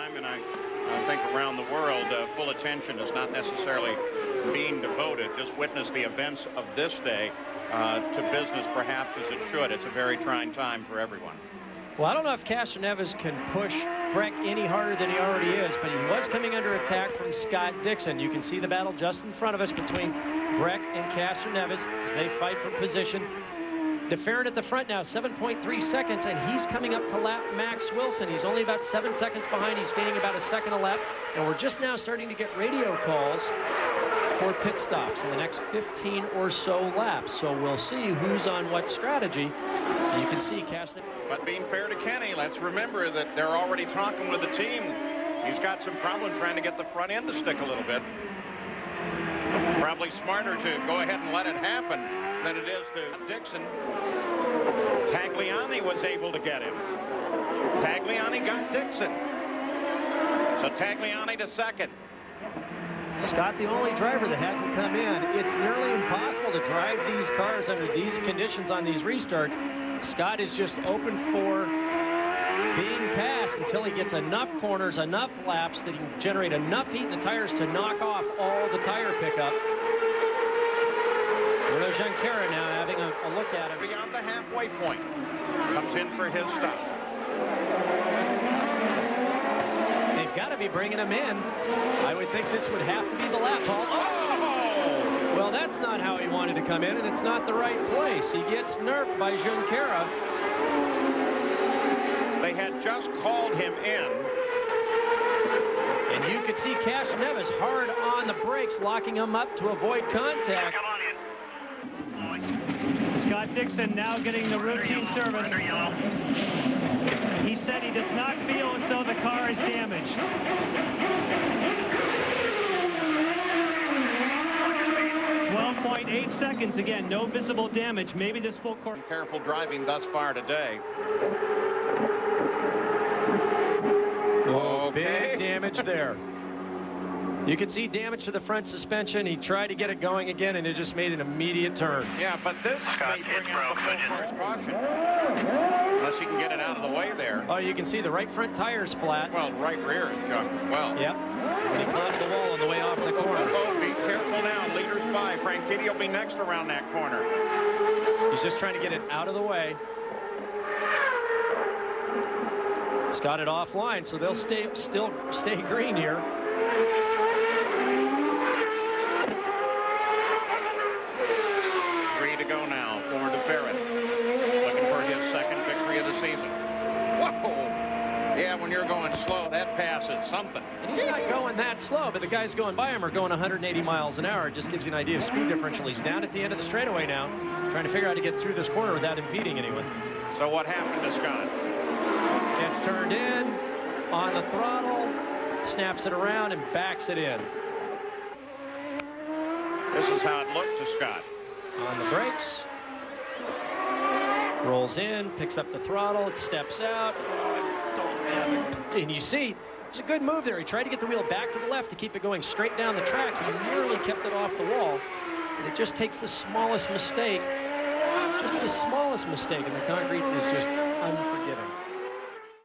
time, and I think around the world, full attention is not necessarily being devoted. Just witness the events of this day to business, perhaps, as it should. It's a very trying time for everyone. Well, I don't know if Castroneves can push Breck any harder than he already is, but he was coming under attack from Scott Dixon. You can see the battle just in front of us between Breck and Castroneves as they fight for position. DeFerrin at the front now, 7.3 seconds, and he's coming up to lap Max Wilson. He's only about 7 seconds behind. He's gaining about a second a lap, and we're just now starting to get radio calls for pit stops in the next 15 or so laps. So we'll see who's on what strategy. You can see Castroneves. But being fair to Kenny, let's remember that they're already talking with the team. He's got some problem trying to get the front end to stick a little bit. Probably smarter to go ahead and let it happen than it is to Dixon. Tagliani was able to get him. Tagliani got Dixon. So Tagliani to second. Scott, the only driver that hasn't come in. It's nearly impossible to drive these cars under these conditions on these restarts. Scott is just open for being passed until he gets enough corners, enough laps that he can generate enough heat in the tires to knock off all the tire pickup. Bruno Junqueira now having a look at it. Beyond the halfway point. Comes in for his stop. They've got to be bringing him in. I would think this would have to be the lap call. Oh! Well, that's not how he wanted to come in, and it's not the right place. He gets nerfed by Junqueira. They had just called him in. And you could see Castroneves hard on the brakes, locking him up to avoid contact. Scott Dixon now getting the routine service. He said he does not feel as though the car is damaged. 12.8 seconds again, no visible damage. Maybe this full course. Careful driving thus far today. Oh, big damage there. You can see damage to the front suspension. He tried to get it going again, and it just made an immediate turn. Yeah, but this may bring out the full course caution. Unless he can get it out of the way there. Oh, you can see the right front tire's flat. Well, right rear is junk as well. Yep. When he climbed the wall on the way off the corner. Oh, be careful now. Leader's by. Franchitti will be next around that corner. He's just trying to get it out of the way. It's got it offline, so they'll still stay green here. To go now for DeFerrin, looking for his second victory of the season. Whoa! Yeah, when you're going slow, that pass is something. And he's not going that slow, but the guys going by him are going 180 miles an hour. It just gives you an idea of speed differential. He's down at the end of the straightaway now, trying to figure out how to get through this corner without impeding anyone. So what happened to Scott? Gets turned in, on the throttle, snaps it around, and backs it in. This is how it looked to Scott. On the brakes, rolls in, picks up the throttle, it steps out, and you see, it's a good move there. He tried to get the wheel back to the left to keep it going straight down the track. He nearly kept it off the wall, and it just takes the smallest mistake, and the concrete is just unforgiving.